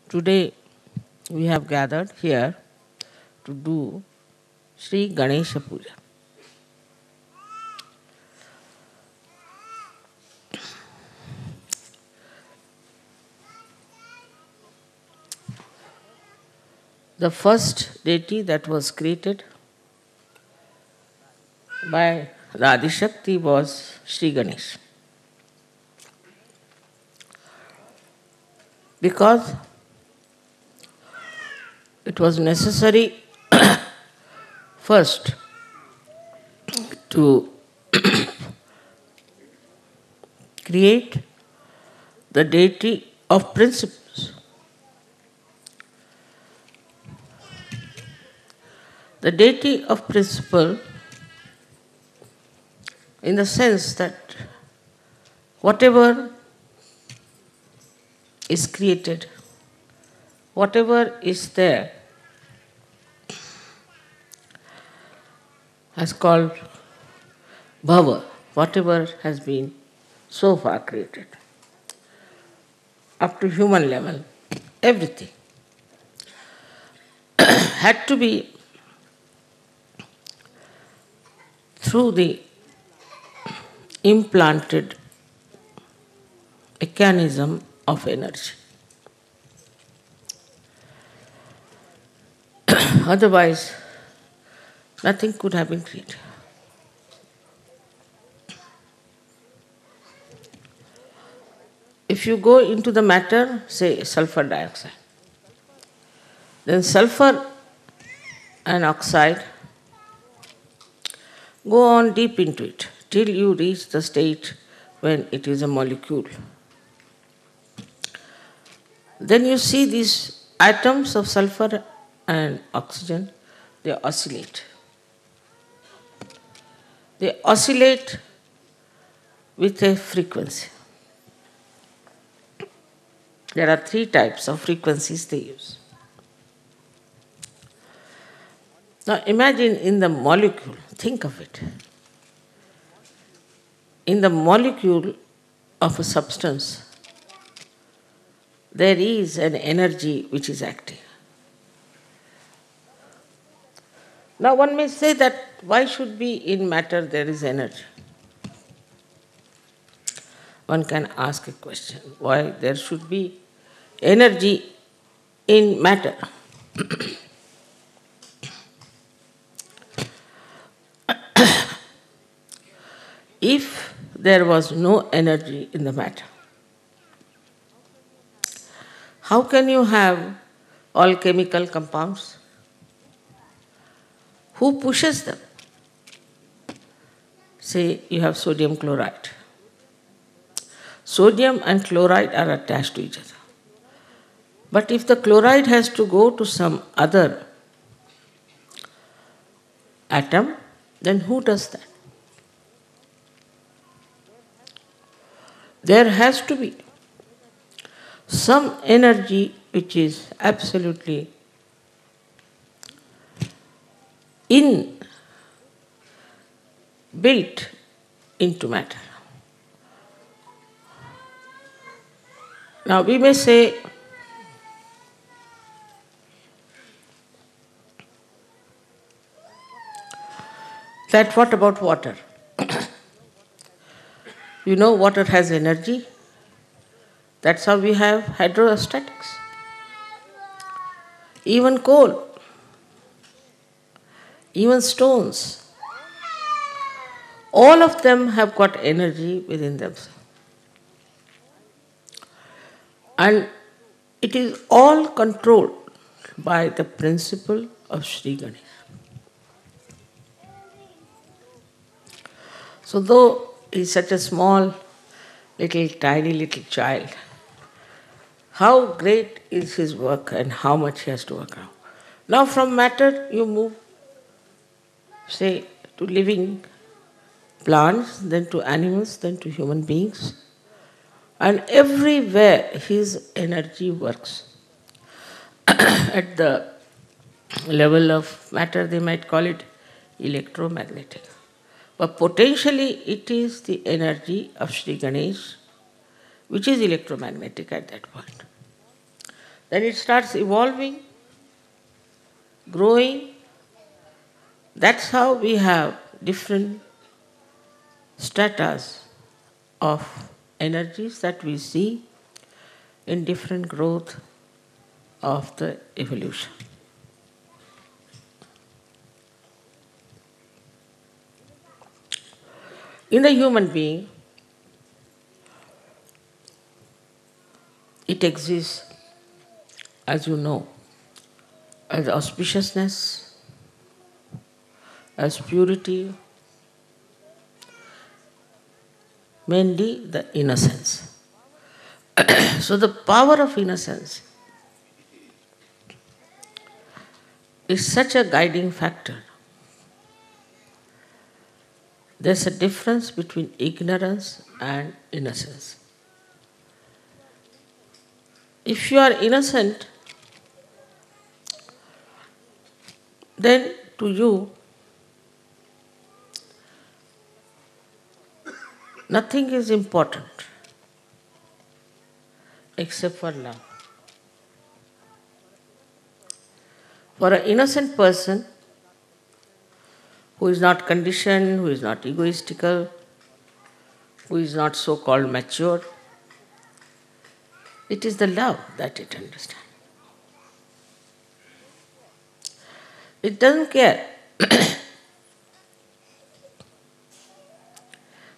Today we have gathered here to do Sri Ganesha Puja. The first deity that was created by the Adishakti was Sri Ganesh. Because it was necessary first to create the deity of principles. The deity of principle in the sense that whatever is created, whatever is there, as called bhava, whatever has been so far created, up to human level, everything had to be through the implanted mechanism of energy. Otherwise, nothing could have been created. If you go into the matter, say sulfur dioxide, then sulfur and oxide go on deep into it till you reach the state when it is a molecule. Then you see these atoms of sulfur and oxygen, they oscillate. They oscillate with a frequency. There are 3 types of frequencies they use. Now imagine in the molecule, think of it. In the molecule of a substance, there is an energy which is active. Now one may say that why should be in matter there is energy? One can ask a question, why there should be energy in matter? If there was no energy in the matter, how can you have all chemical compounds? Who pushes them? Say you have sodium chloride. Sodium and chloride are attached to each other. But if the chloride has to go to some other atom, then who does that? There has to be some energy which is absolutely built into matter. Now we may say that what about water? You know water has energy. That's how we have hydrostatics. Even coal, even stones, all of them have got energy within themselves. And it is all controlled by the principle of Sri Ganesha. So though he is such a small, tiny little child, how great is his work and how much he has to work out. Now from matter you move, say, to living plants, then to animals, then to human beings. And everywhere his energy works. At the level of matter they might call it electromagnetic. But potentially it is the energy of Sri Ganesh which is electromagnetic at that point. Then it starts evolving, growing. That's how we have different stratas of energies that we see in different growth of the evolution. In the human being, it exists, as you know, as auspiciousness, as purity, mainly the innocence. So the power of innocence is such a guiding factor. There's a difference between ignorance and innocence. If you are innocent, then to you, nothing is important except for love. For an innocent person who is not conditioned, who is not egoistical, who is not so-called mature, it is the love that it understands. It doesn't care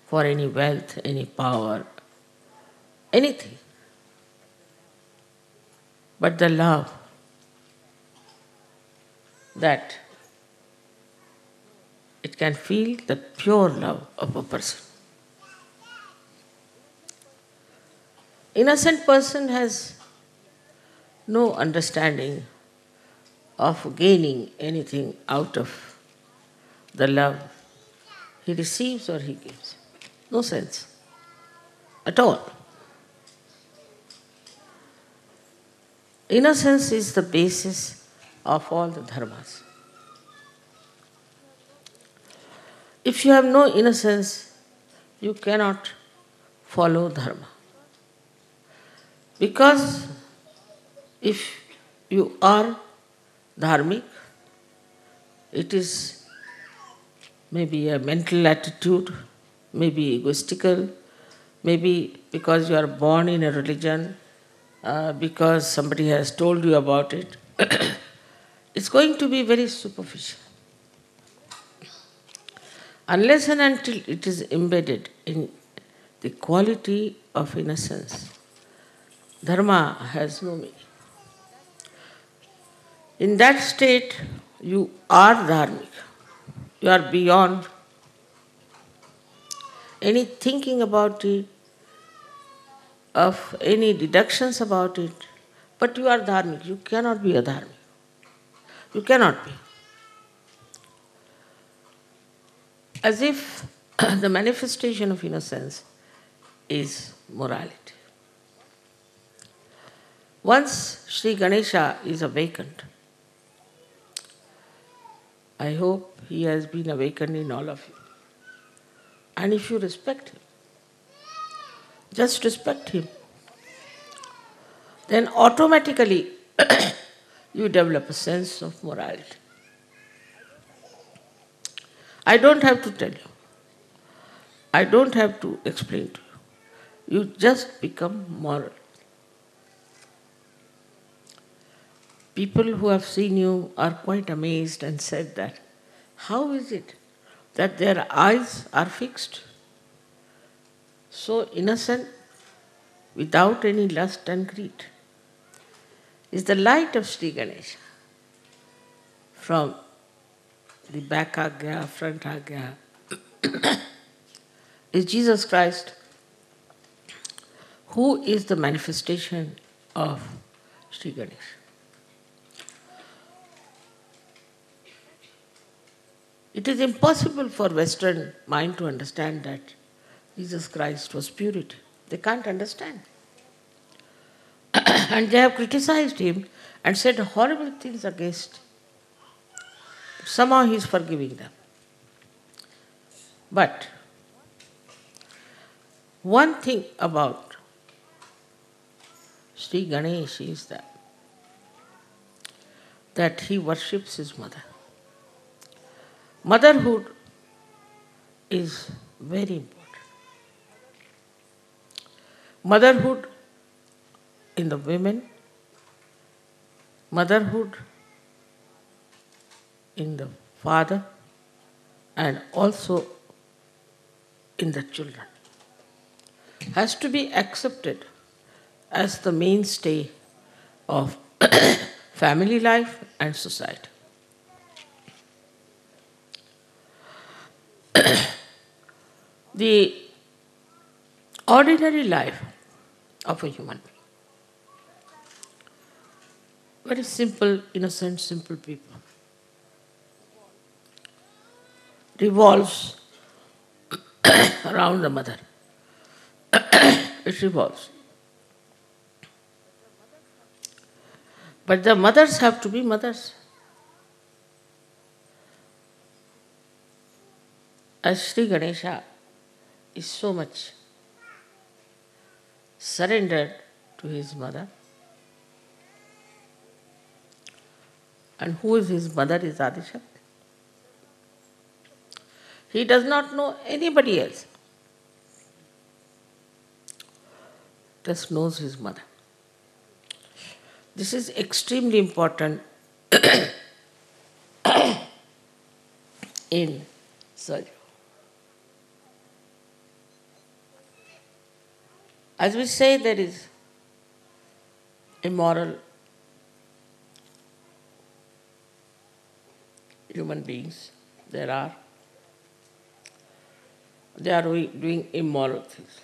for any wealth, any power, anything, but the love that it can feel, the pure love of a person. Innocent person has no understanding of gaining anything out of the love he receives or he gives. No sense at all. Innocence is the basis of all the dharmas. If you have no innocence, you cannot follow dharma. Because if you are dharmic, it is maybe a mental attitude, maybe egoistical, maybe because you are born in a religion, because somebody has told you about it. It's going to be very superficial. Unless and until it is embedded in the quality of innocence, dharma has no meaning. In that state, you are dharmic. You are beyond any thinking about it, of any deductions about it, but you are dharmic. You cannot be a dharmic. You cannot be. As if the manifestation of innocence is morality. Once Sri Ganesha is awakened, I hope he has been awakened in all of you. And if you respect him, just respect him, then automatically you develop a sense of morality. I don't have to tell you. I don't have to explain to you. You just become moral. People who have seen you are quite amazed and said that, how is it that their eyes are fixed, so innocent, without any lust and greed? Is the light of Sri Ganesha from the back agya, front agya, is Jesus Christ, who is the manifestation of Sri Ganesha. It is impossible for Western mind to understand that Jesus Christ was purity. They can't understand. And they have criticized him and said horrible things against him. Somehow he is forgiving them. But one thing about Sri Ganesh is that that he worships his mother. Motherhood is very important. Motherhood in the women, motherhood in the father, and also in the children, has to be accepted as the mainstay of family life and society. The ordinary life of a human being, very simple, innocent, simple people, revolves around the mother. It revolves. But the mothers have to be mothers. As Sri Ganesha is so much surrendered to his mother, and who is his mother is Adishakti. He does not know anybody else, just knows his mother. This is extremely important in surgery. As we say, there is immoral human beings. They are doing immoral things.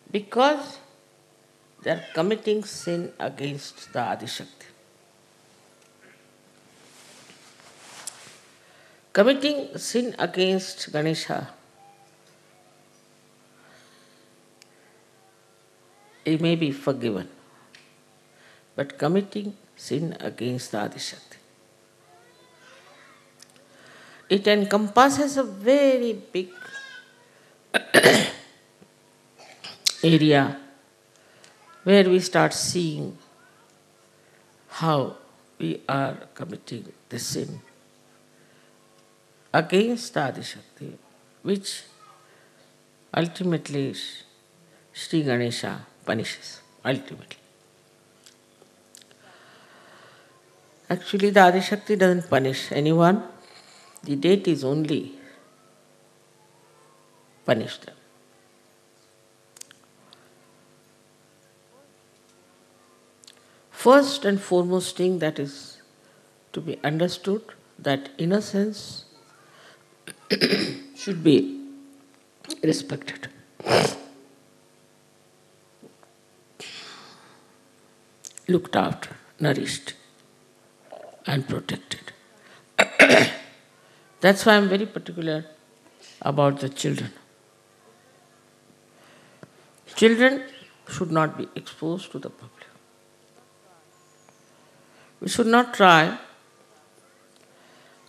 Because they are committing sin against the Adishakti. Committing sin against Ganesha, it may be forgiven. But committing sin against the Adishakti, it encompasses a very big area where we start seeing how we are committing the sin against the Adishakti, which ultimately Sri Ganesha punishes, ultimately. Actually, the Adishakti doesn't punish anyone. The deities only punish them. First and foremost thing that is to be understood, that innocence should be respected. Looked after, nourished, and protected. That's why I'm very particular about the children. Children should not be exposed to the public. We should not try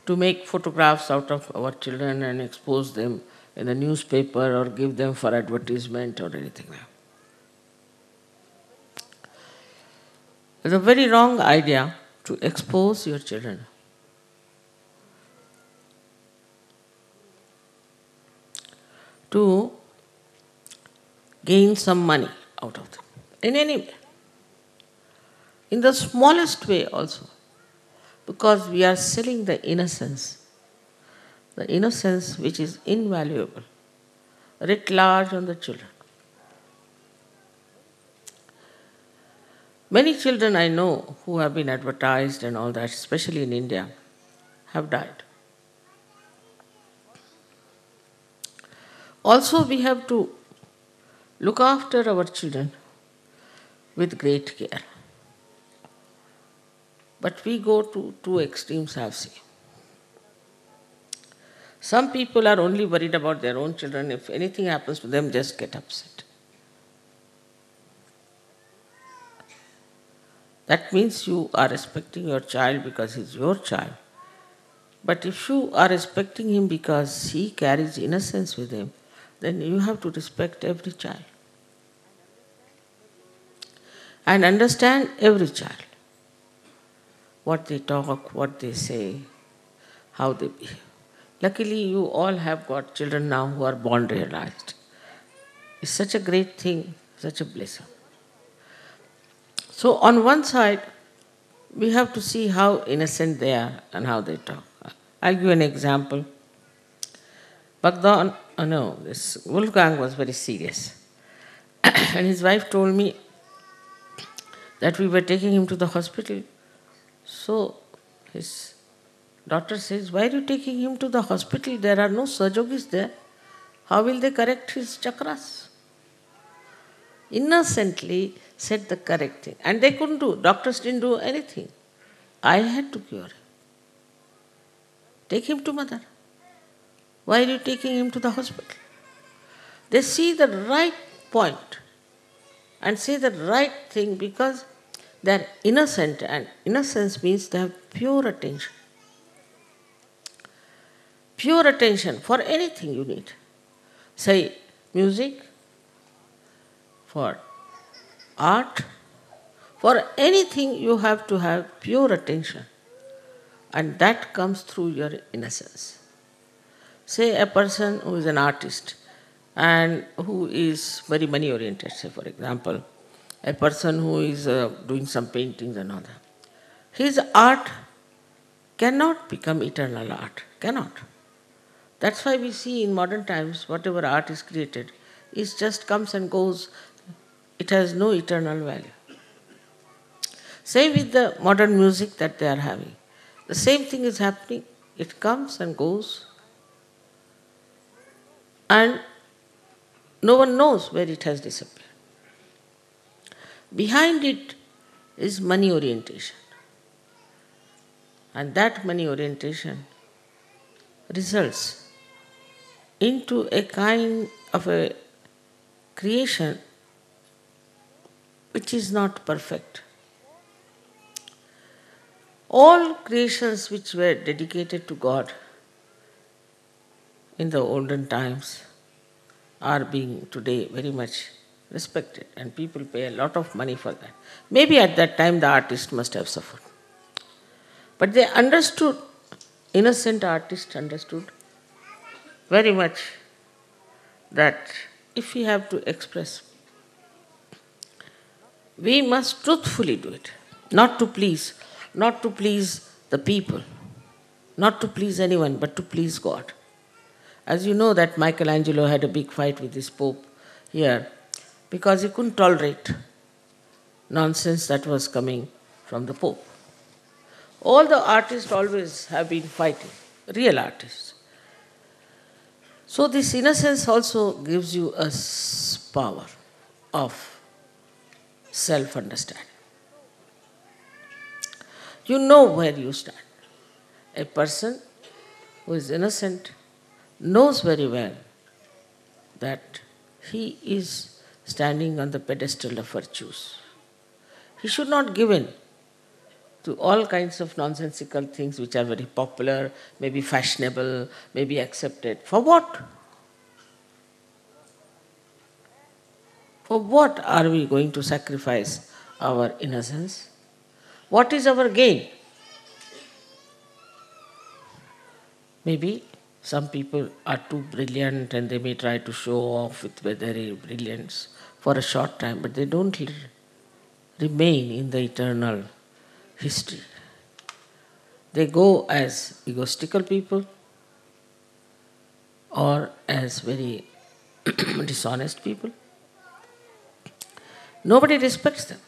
to make photographs out of our children and expose them in the newspaper or give them for advertisement or anything like that. It's a very wrong idea to expose your children. To gain some money out of them, in any way. In the smallest way also, because we are selling the innocence which is invaluable, writ large on the children. Many children I know who have been advertised and all that, especially in India, have died. Also, we have to look after our children with great care. But we go to two extremes, I've seen. Some people are only worried about their own children. If anything happens to them, just get upset. That means you are respecting your child because he's your child. But if you are respecting him because he carries innocence with him, then you have to respect every child. and understand every child. What they talk, what they say, how they behave. Luckily, you all have got children now who are born realized. It's such a great thing, such a blessing. So, on one side, we have to see how innocent they are and how they talk. I'll give you an example. Baghdad, no, this Wolfgang was very serious. And his wife told me that we were taking him to the hospital. So his daughter says, "Why are you taking him to the hospital? There are no surgeons there. How will they correct his chakras?" Innocently said the correct thing. And they couldn't do. Doctors didn't do anything. I had to cure him. Take him to mother. Why are you taking him to the hospital? They see the right point and say the right thing because they're innocent, and innocence means they have pure attention. Pure attention for anything you need. Say music, for art, for anything you have to have pure attention. And that comes through your innocence. Say a person who is an artist and who is very money oriented, say for example, a person who is doing some paintings and all that. His art cannot become eternal art, cannot. That's why we see in modern times whatever art is created, it just comes and goes, it has no eternal value. Same with the modern music that they are having. The same thing is happening, it comes and goes, and no one knows where it has disappeared. Behind it is money orientation. And that money orientation results into a kind of a creation which is not perfect. All creations which were dedicated to God in the olden times are being today very much respected, and people pay a lot of money for that. Maybe at that time the artist must have suffered. But they understood, innocent artists understood very much that if we have to express, we must truthfully do it, not to please the people, not to please anyone, but to please God. As you know that Michelangelo had a big fight with this Pope here because he couldn't tolerate nonsense that was coming from the Pope. All the artists always have been fighting, real artists. So this innocence also gives you a power of self-understanding. You know where you stand. A person who is innocent knows very well that he is standing on the pedestal of virtues. He should not give in to all kinds of nonsensical things which are very popular, maybe fashionable, maybe accepted. For what? For what are we going to sacrifice our innocence? What is our gain? Maybe some people are too brilliant and they may try to show off with their brilliance for a short time, but they don't remain in the eternal history. They go as egotistical people or as very dishonest people. Nobody respects them.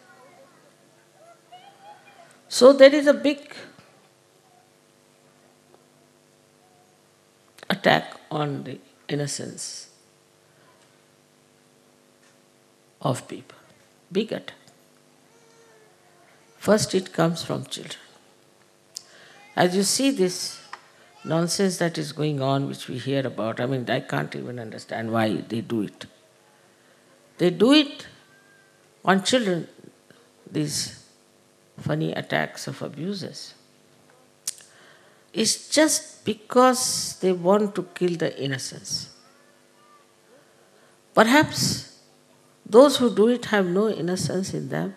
So there is a big attack on the innocence of people. Big attack. First it comes from children. As you see this nonsense that is going on, which we hear about, I can't even understand why they do it. They do it on children, these funny attacks of abusers. It's just because they want to kill the innocence. Perhaps those who do it have no innocence in them,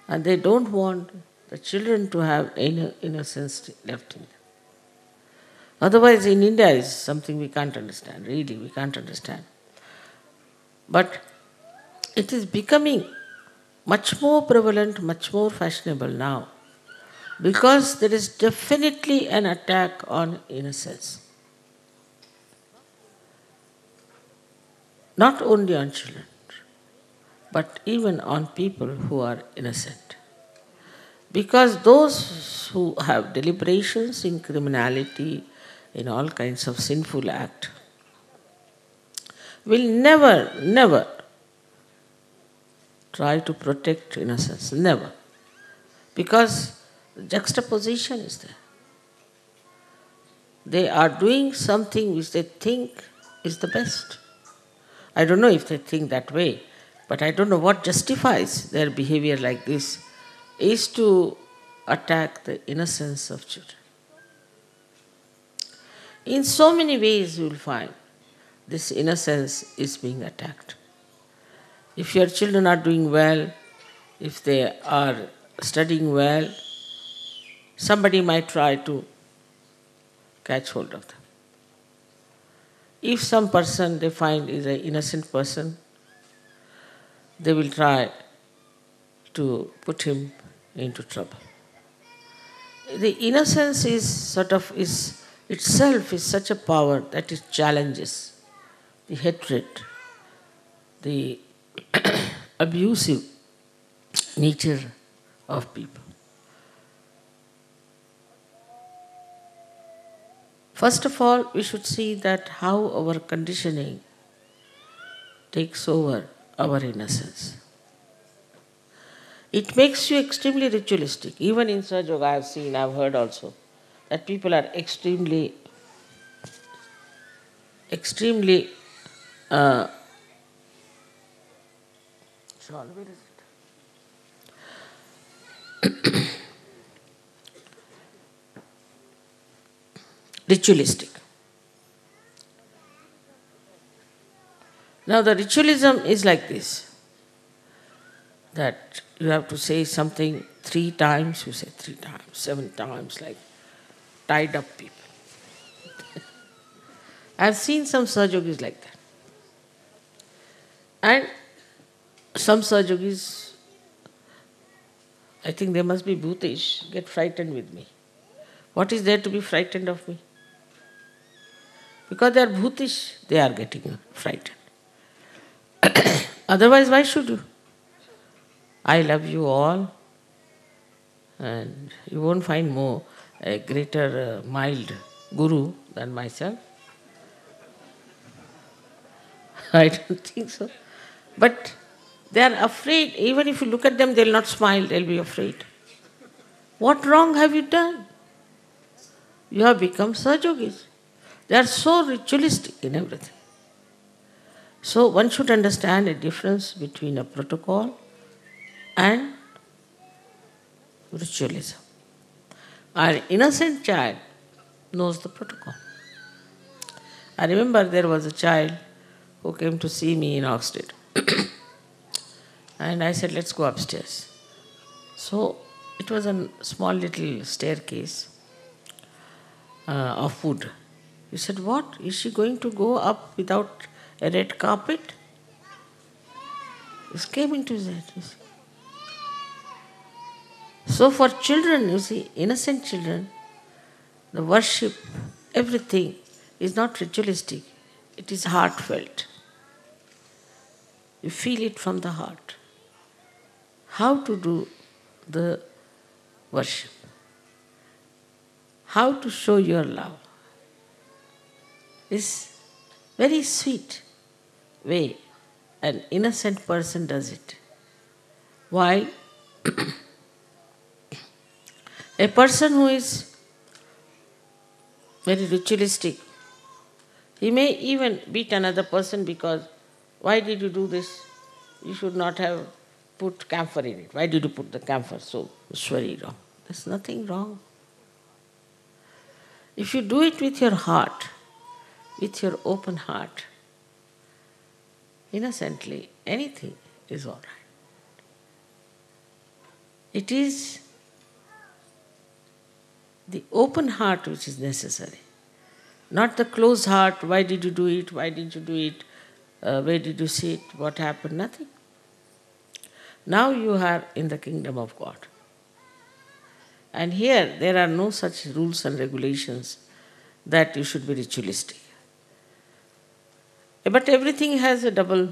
And they don't want the children to have innocence left in them. Otherwise, in India is something we can't understand, really, we can't understand. But it is becoming much more prevalent, much more fashionable now, because there is definitely an attack on innocence. Not only on children, but even on people who are innocent. Because those who have deliberations in criminality, in all kinds of sinful act, will never, never try to protect innocence. Never. Because the juxtaposition is there. They are doing something which they think is the best. I don't know if they think that way, but I don't know what justifies their behavior like this is to attack the innocence of children. In so many ways you will find this innocence is being attacked. If your children are doing well, if they are studying well, somebody might try to catch hold of them. If some person they find is an innocent person, they will try to put him into trouble. The innocence is itself is such a power that it challenges the hatred, the abusive nature of people. First of all, we should see that how our conditioning takes over our innocence. It makes you extremely ritualistic. Even in Sahaja Yoga, I have seen, I have heard also, that people are extremely Sean, where is it? Ritualistic. Now the ritualism is like this, that you have to say something 3 times, you say 3 times, 7 times, like tied up people. I have seen some Sahajogis like that. And some Sahajogis, I think they must be bhutish, get frightened with me. What is there to be frightened of me? Because they are bhutish, they are getting frightened. Otherwise, why should you? I love you all, and you won't find a greater mild guru than myself. I don't think so. But they are afraid. Even if you look at them, they'll not smile, they'll be afraid. What wrong have you done? You have become Sahajogis. They are so ritualistic in everything. So one should understand a difference between a protocol and ritualism. An innocent child knows the protocol. I remember there was a child who came to see me in Oxted. And I said, let's go upstairs. So it was a small little staircase of wood. He said, what? Is she going to go up without a red carpet? This came into his head. You see. So for children, you see, innocent children, the worship, everything is not ritualistic. It is heartfelt. You feel it from the heart. How to do the worship. How to show your love is very sweet way an innocent person does it. While a person who is very ritualistic, he may even beat another person because, why did you do this? You should not have put camphor in it. Why did you put the camphor? So it's very wrong. There's nothing wrong. If you do it with your heart, with your open heart, innocently, anything is all right. It is the open heart which is necessary, not the closed heart. Why did you do it? Why did you do it? Where did you see it? What happened? Nothing. Now you are in the kingdom of God. And here there are no such rules and regulations that you should be ritualistic. But everything has a double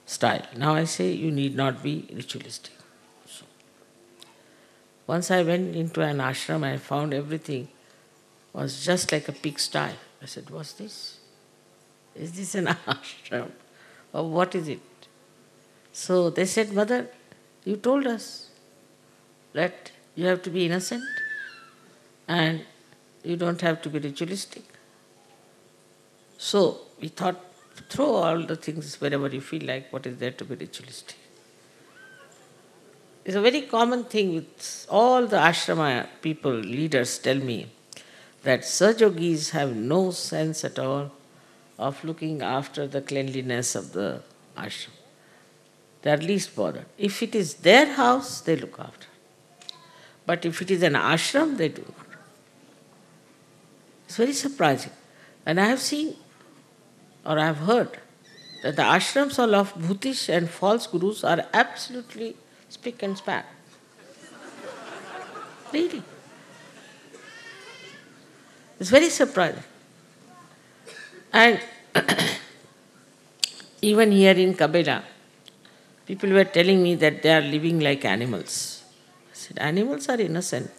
style. Now I say you need not be ritualistic. So, once I went into an ashram, I found everything was just like a pigsty. I said, what's this? Is this an ashram? Or what is it? So they said, Mother, you told us that you have to be innocent and you don't have to be ritualistic. So we thought, throw all the things wherever you feel like, what is there to be ritualistic? It's a very common thing with all the ashrama people, leaders tell me that Sajogis have no sense at all of looking after the cleanliness of the ashram. They are least bothered. If it is their house, they look after. But if it is an ashram, they do not. It's very surprising. And I have seen, or I have heard, that the ashrams of bhutish and false gurus are absolutely spick and span. Really. It's very surprising. And even here in Cabella, people were telling me that they are living like animals. I said, animals are innocent,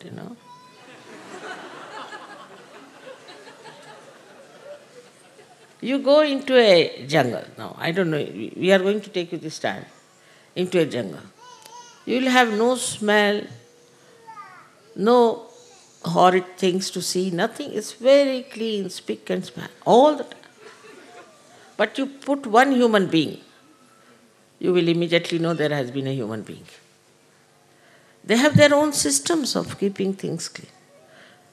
You go into a jungle now. I don't know, we are going to take you this time into a jungle. You will have no smell, no horrid things to see, nothing. It's very clean, spick and span, all the time. But you put one human being, you will immediately know there has been a human being. They have their own systems of keeping things clean.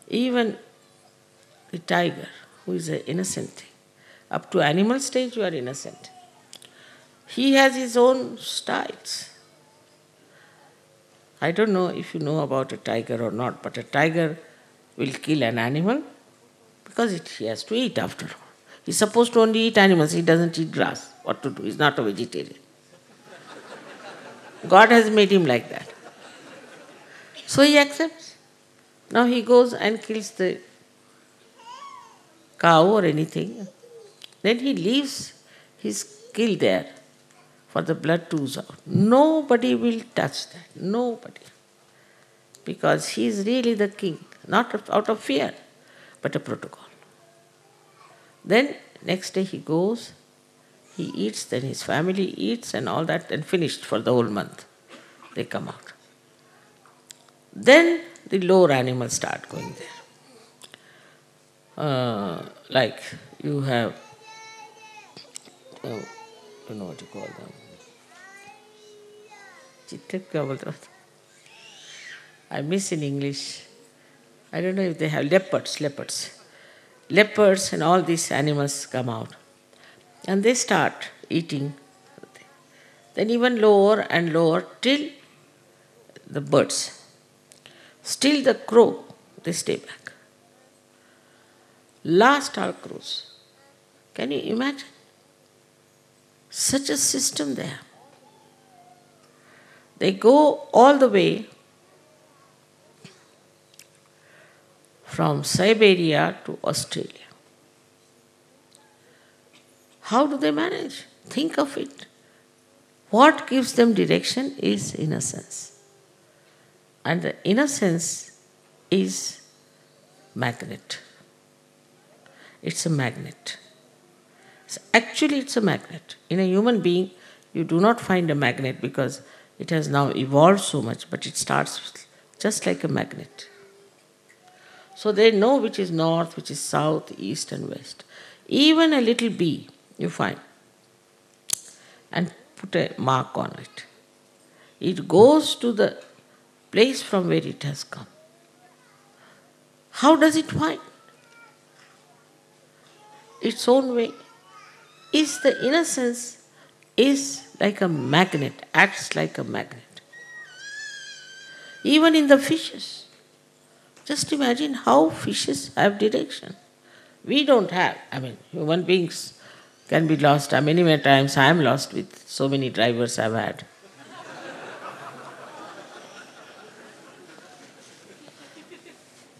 Even the tiger, who is an innocent thing, up to animal stage you are innocent. He has his own styles. I don't know if you know about a tiger or not, but a tiger will kill an animal because he has to eat after all. He's supposed to only eat animals, he doesn't eat grass. What to do? He's not a vegetarian. God has made him like that. So he accepts. Now he goes and kills the cow or anything. Then he leaves his kill there for the blood to ooze out. Nobody will touch that. Nobody. Because he is really the king, not out of fear, but a protocol. Then next day he goes, he eats, then his family eats and all that, and finished for the whole month. They come out. Then the lower animals start going there. Like you have, I don't know what you call them. I miss in English. I don't know if they have leopards. Leopards and all these animals come out. And they start eating. Then even lower and lower till the birds. Still the crow, they stay back. Last are crows. Can you imagine? Such a system there. They go all the way from Siberia to Australia. How do they manage? Think of it. What gives them direction is innocence. And the innocence is magnet. It's a magnet. Actually, it's a magnet. In a human being, you do not find a magnet because it has now evolved so much, but it starts just like a magnet. So they know which is north, which is south, east and west. Even a little bee, you find, and put a mark on it. It goes to the place from where it has come. How does it find? Its own way. Is the innocence is like a magnet, acts like a magnet. Even in the fishes. Just imagine how fishes have direction. We don't have. I mean, human beings can be lost. Many times I am lost with so many drivers I've had.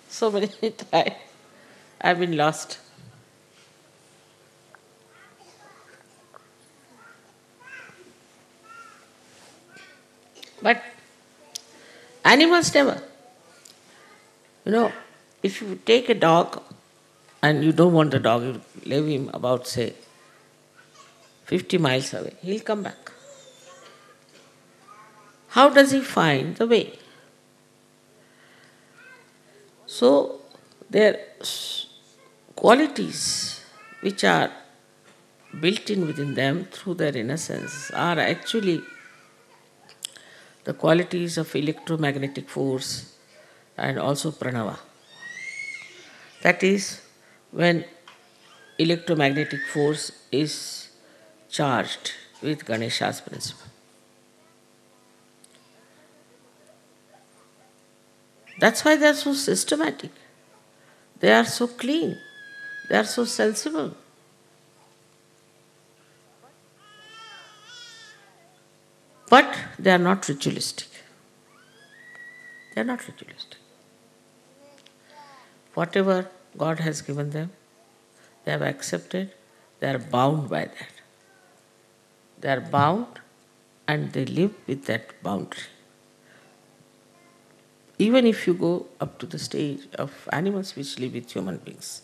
So many times I've been lost. But animals never. You know, if you take a dog and you don't want the dog, you leave him about, say, 50 miles away, he'll come back. How does he find the way? So, their qualities which are built in within them through their innocence are actually the qualities of electromagnetic force and also pranava. That is, when electromagnetic force is charged with Ganesha's principle. That's why they are so systematic. They are so clean. They are so sensible. But they are not ritualistic. They are not ritualistic. Whatever God has given them, they have accepted, they are bound by that. They are bound and they live with that boundary. Even if you go up to the stage of animals which live with human beings,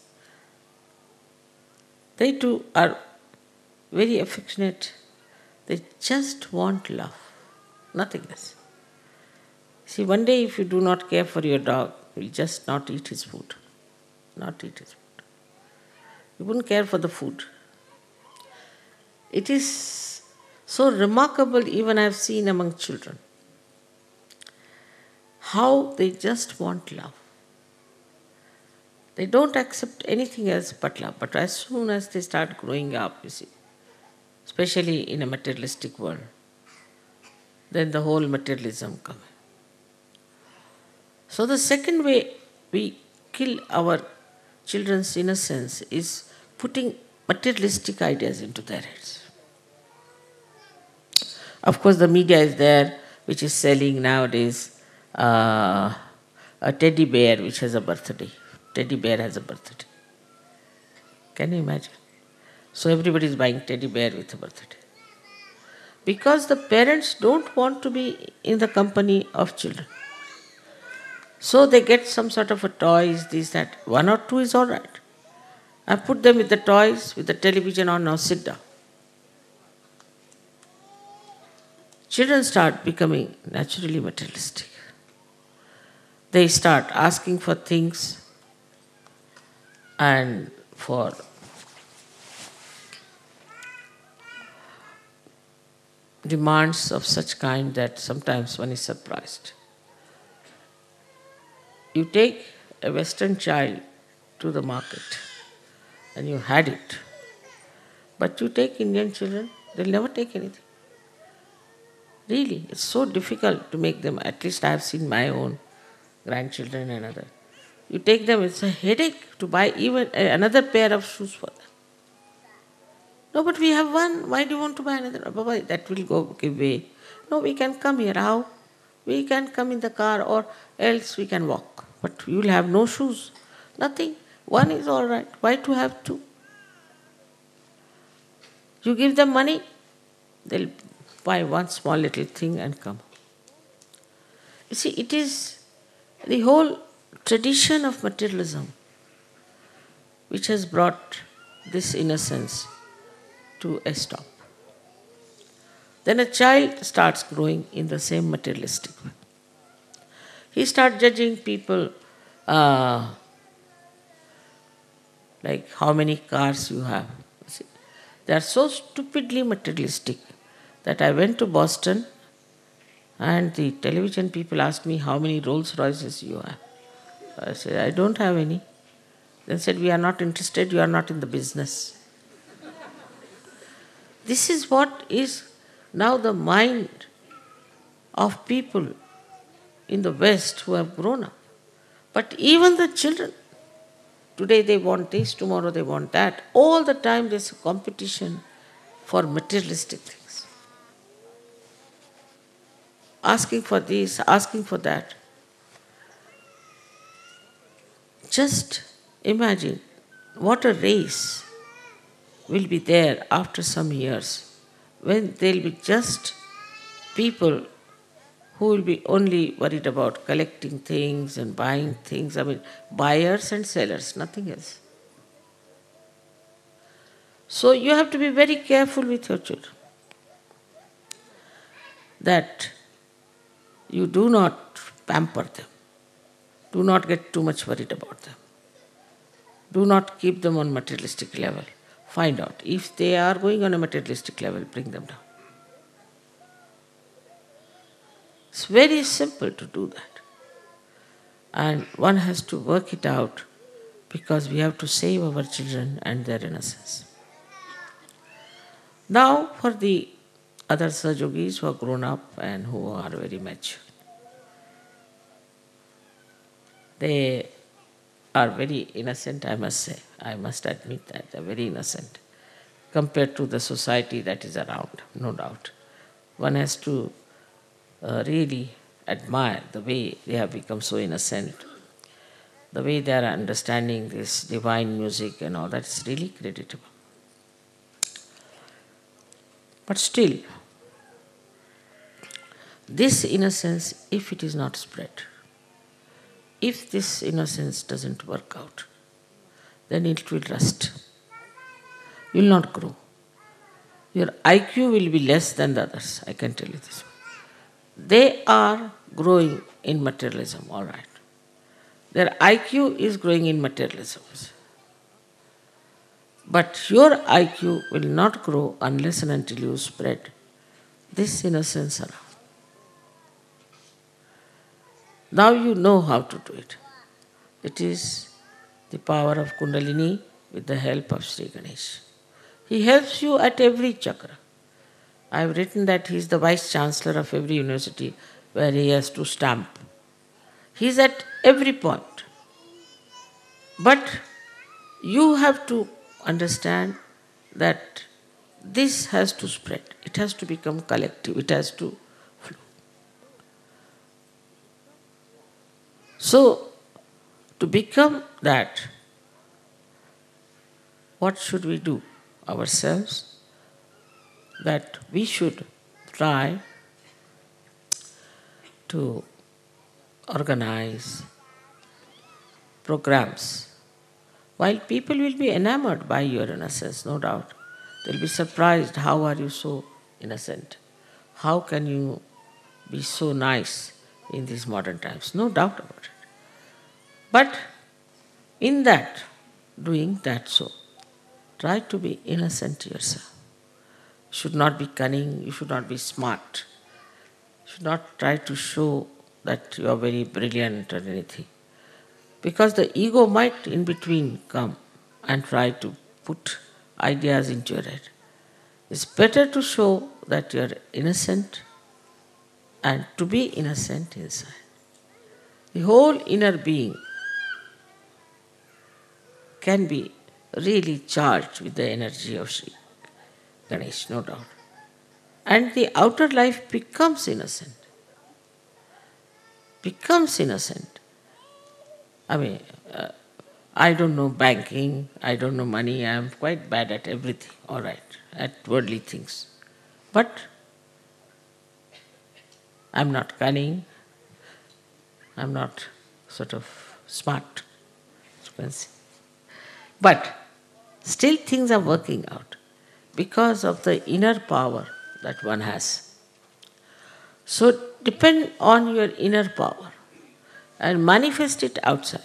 they too are very affectionate. They just want love, nothing else. See, one day if you do not care for your dog, he will just not eat his food. Not eat his food. You wouldn't care for the food. It is so remarkable, even I have seen among children, how they just want love. They don't accept anything else but love. But as soon as they start growing up, you see, especially in a materialistic world, then the whole materialism comes. So the second way we kill our children's innocence is putting materialistic ideas into their heads. Of course, the media is there, which is selling nowadays a teddy bear which has a birthday. Teddy bear has a birthday. Can you imagine? So everybody is buying teddy bear with a birthday. Because the parents don't want to be in the company of children. So they get some sort of a toys, this, that. One or two is all right. I put them with the toys, with the television on, now sit down. Children start becoming naturally materialistic. They start asking for things and for demands of such kind that sometimes one is surprised. You take a Western child to the market and you had it. But you take Indian children, they'll never take anything. Really, it's so difficult to make them, at least I have seen my own grandchildren and other. You take them, it's a headache to buy even another pair of shoes for them. No, but we have one, why do you want to buy another? Baba, that will go give way. No, we can come here. How? We can come in the car or else we can walk. But you will have no shoes, nothing. One is all right. Why to have two? You give them money, they'll buy one small little thing and come. You see, it is the whole tradition of materialism which has brought this innocence to a stop. Then a child starts growing in the same materialistic way. He starts judging people like how many cars you have. See, they are so stupidly materialistic that I went to Boston and the television people asked me how many Rolls Royces you have. I said, I don't have any. They said, we are not interested, you are not in the business. This is what is Now the mind of people in the West who have grown up, but even the children, today they want this, tomorrow they want that. All the time there's a competition for materialistic things. Asking for this, asking for that. Just imagine what a race will be there after some years when there'll be just people who will be only worried about collecting things and buying things. I mean, buyers and sellers, nothing else. So you have to be very careful with your children that you do not pamper them. Do not get too much worried about them. Do not keep them on materialistic level. Find out. If they are going on a materialistic level, bring them down. It's very simple to do that. And one has to work it out because we have to save our children and their innocence. Now for the other Sahajogis who are grown up and who are very mature. They are very innocent, I must say. I must admit that they're very innocent compared to the society that is around, no doubt. One has to really admire the way they have become so innocent, the way they are understanding this divine music and all that is really creditable. But still, this innocence, if it is not spread, if this innocence doesn't work out, then it will rust. You will not grow. Your IQ will be less than the others, I can tell you this. They are growing in materialism, all right. Their IQ is growing in materialism. But your IQ will not grow unless and until you spread this innocence around. Now you know how to do it. It is the power of Kundalini with the help of Sri Ganesha. He helps you at every chakra. I have written that he is the vice chancellor of every university where he has to stamp. He is at every point. But you have to understand that this has to spread. It has to become collective. It has to flow. So, to become that, what should we do ourselves? That we should try to organize programs. While people will be enamored by your innocence, no doubt, they'll be surprised, how are you so innocent? How can you be so nice in these modern times? No doubt about it. But in that, doing that so, try to be innocent yourself. You should not be cunning, you should not be smart. You should not try to show that you are very brilliant or anything. Because the ego might in between come and try to put ideas into your head. It's better to show that you are innocent and to be innocent inside. The whole inner being can be really charged with the energy of Sri Ganesha, no doubt. And the outer life becomes innocent. Becomes innocent. I mean, I don't know banking, I don't know money, I am quite bad at everything, all right, at worldly things. But I'm not cunning, I'm not sort of smart, as you can see. But still things are working out because of the inner power that one has. So depend on your inner power and manifest it outside.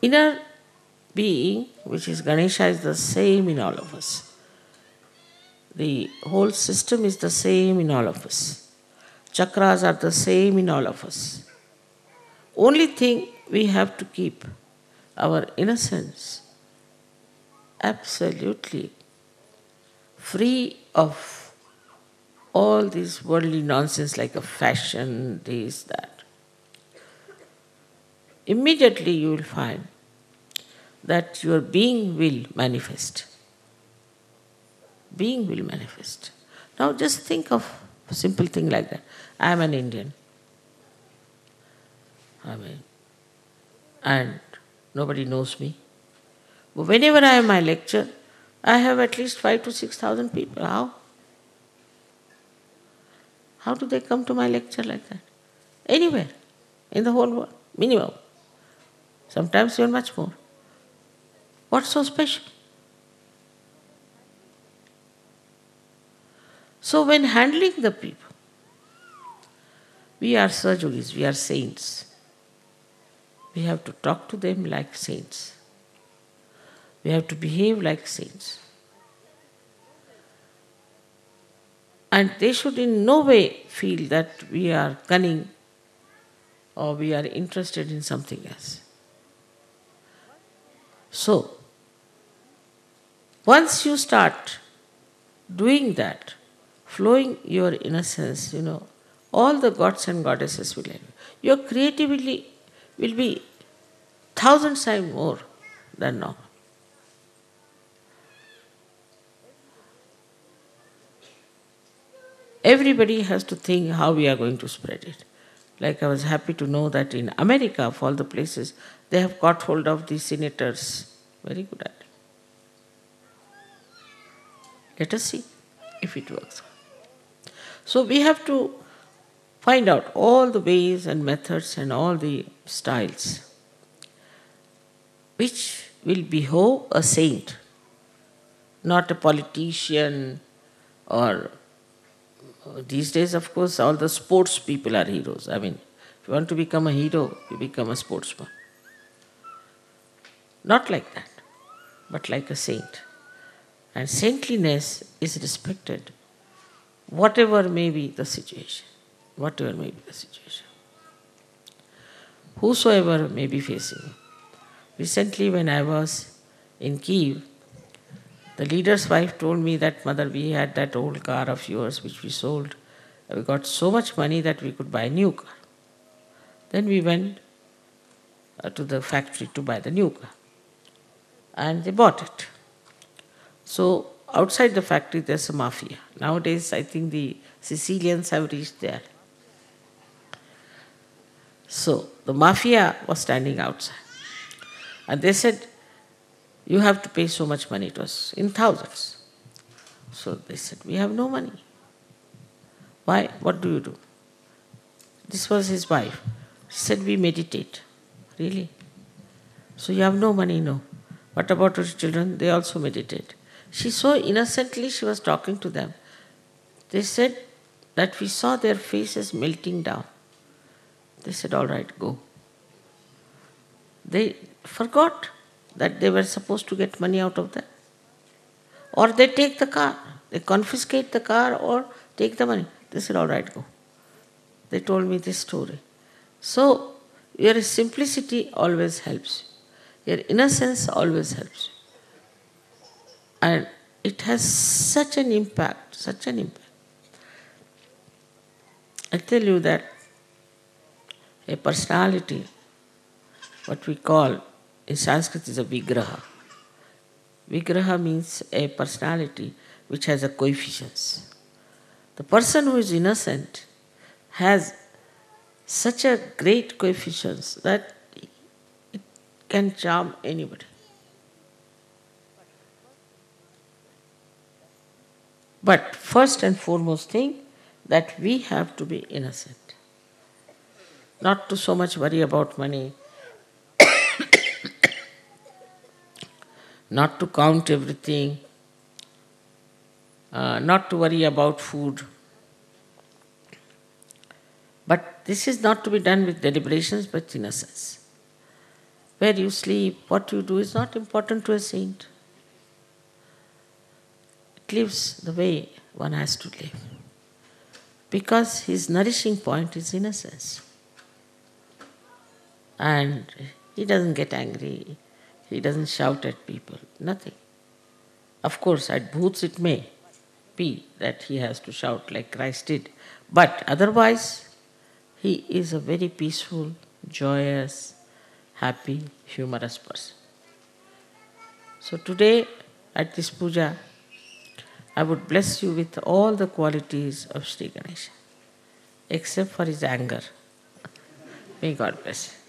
Inner being, which is Ganesha, is the same in all of us. The whole system is the same in all of us. Chakras are the same in all of us. Only thing we have to keep our innocence absolutely free of all this worldly nonsense like a fashion, this, that, immediately you will find that your being will manifest. Being will manifest. Now just think of a simple thing like that. I am an Indian. And nobody knows me. But whenever I have my lecture, I have at least 5 to 6,000 people. How? How do they come to my lecture like that? Anywhere in the whole world, minimum. Sometimes even much more. What's so special? So when handling the people, we are Sajogis, we are saints. We have to talk to them like saints. We have to behave like saints. And they should in no way feel that we are cunning or we are interested in something else. So, once you start doing that, flowing your innocence, all the gods and goddesses will help you. Your creativity will be thousands times more than normal. Everybody has to think how we are going to spread it. Like I was happy to know that in America, of all the places, they have got hold of the senators. Very good at it. Let us see if it works. So we have to find out all the ways and methods and all the styles which will behove a saint, not a politician or these days, of course, all the sports people are heroes. If you want to become a hero, you become a sportsman. Not like that, but like a saint. And saintliness is respected, whatever may be the situation. Whatever may be the situation. Whosoever may be facing. Recently, when I was in Kiev, the leader's wife told me that, Mother, we had that old car of yours which we sold. We got so much money that we could buy a new car. Then we went to the factory to buy the new car. And they bought it. So outside the factory there's a mafia. Nowadays I think the Sicilians have reached there. So the mafia was standing outside. And they said, you have to pay so much money. It was in thousands. So they said, we have no money. Why? What do you do? This was his wife. She said, we meditate. Really? So you have no money? No. What about your children? They also meditate. She so innocently she was talking to them. They said that we saw their faces melting down. They said, all right, go. They forgot that they were supposed to get money out of that. Or they take the car. They confiscate the car or take the money. They said, all right, go. They told me this story. So, your simplicity always helps you. Your innocence always helps you. And it has such an impact, such an impact. I tell you that a personality, what we call in Sanskrit is a vigraha. Vigraha means a personality which has a coefficients. The person who is innocent has such a great coefficients that it can charm anybody. But first and foremost thing, that we have to be innocent. Not to so much worry about money, not to count everything, not to worry about food. But this is not to be done with deliberations, but innocence. Where you sleep, what you do is not important to a saint. It lives the way one has to live. Because his nourishing point is innocence. And he doesn't get angry, he doesn't shout at people, nothing. Of course, at booths it may. P that he has to shout like Christ did. But otherwise, he is a very peaceful, joyous, happy, humorous person. So today, at this puja, I would bless you with all the qualities of Sri Ganesha, except for his anger. May God bless you.